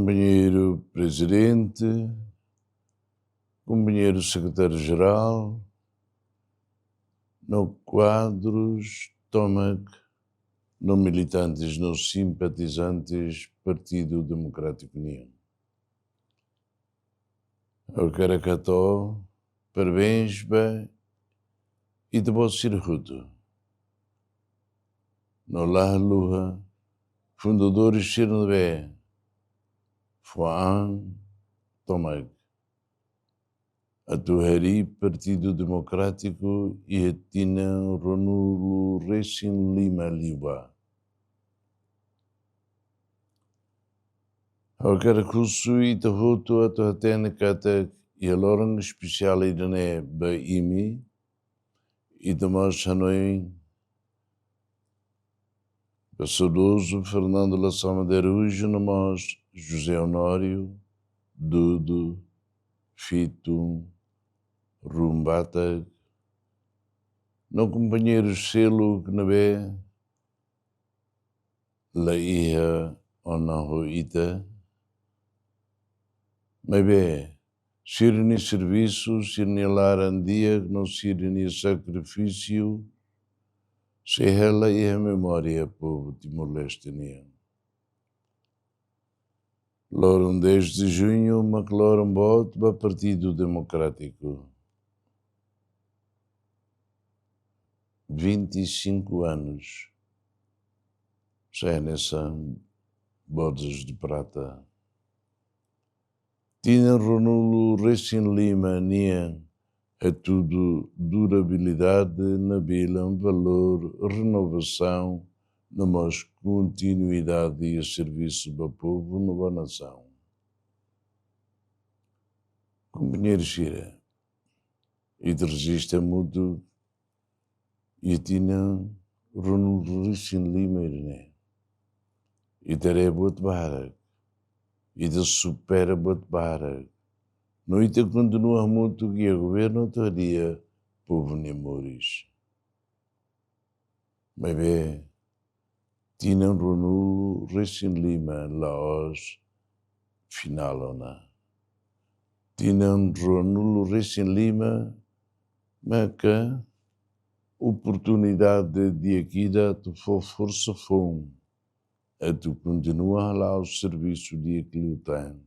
companheiro presidente, companheiro secretário-geral, no quadros, estômago, não militantes, não simpatizantes, Partido Democrático União. Eu quero cató, parabéns, bem, e de bom circuito. No lá lua, fundadores Chirnebé, Fuan, Tomag, a Tuhari, Partido Democrático e a Tina Ronulo Racing Lima Liba. Eu quero que o Sui te roto a tua técnica e a lorang especial e dane Baimi e de mais Hanoi. Saudoso Fernando Lassama de Araújo, nós José Honório, Dudu, Fito, Rumbata, não companheiros selo que não é, Laia ou não Ita, mas bem, sirene serviço, sirene larandia, não sirene sacrifício, se ela e a memória, povo Timor-Leste. Loram 10 de junho, McLaren Bot, para Partido Democrático. 25 anos. Já nessa bodas de prata. Tinha Ronulo Racing Lima, Nian, é tudo durabilidade, nabila, valor, renovação, nós continuidade e a serviço do povo, nova nação. Companheiro Xira, e de registro mútuo, e tinha Ronulo Racing Lima, né? E terei bote barra, e de supera bote barra. Noite continua muito que o governo teria povo nemores. Mas bem, tinha Ronulo Racing Lima, Laos, final ou não. Tinha Ronulo Racing Lima, mas que oportunidade de aqui da tua força fome. A tu continua lá o serviço de aquilo tem.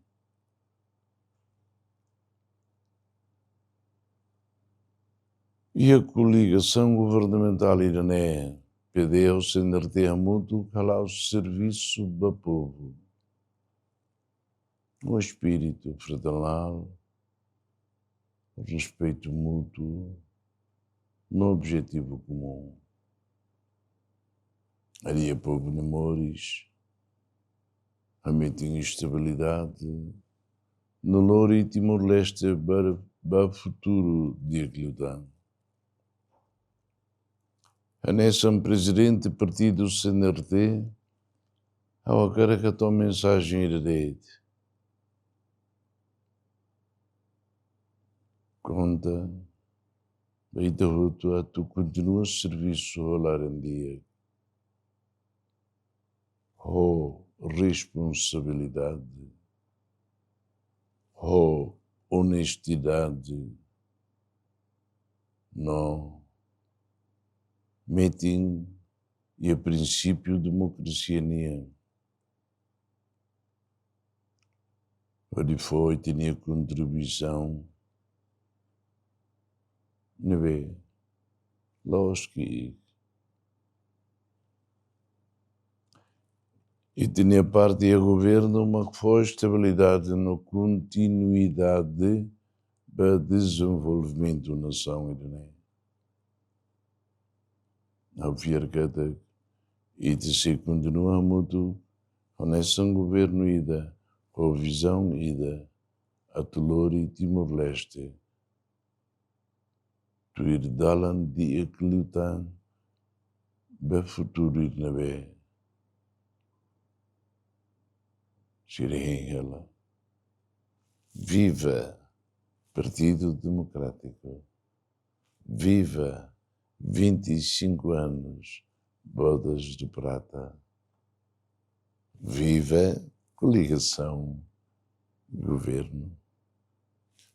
E a coligação governamental irané, PDO, CNRT, muito, que lá o serviço do povo. O espírito fraternal, o respeito mútuo, no objetivo comum. Aria povo nemores, a meeting estabilidade, no louro e Timor-Leste para futuro de aquilo tem. A nessa presidente partido CNRT, ao cara que a tua mensagem herdeite. Conta, aí tu continuas serviço a rolar em dia. Oh, responsabilidade. Oh, honestidade. Não. Meeting e a princípio democracia nia. Onde foi, tinha contribuição. Não vê? Lógico. E tinha parte e a governo uma que foi estabilidade na continuidade para desenvolvimento da nação iraniana. A Viercata e de se continua muito nessa governo ida, com a visão ida, a Telor e Timor-Leste. Tu ir dalan de eclutan, be futuro ir na be. Xirem ela. Viva Partido Democrático. Viva 25 anos, bodas de prata. Viva coligação governo.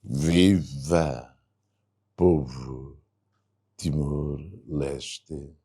Viva, povo Timor-Leste!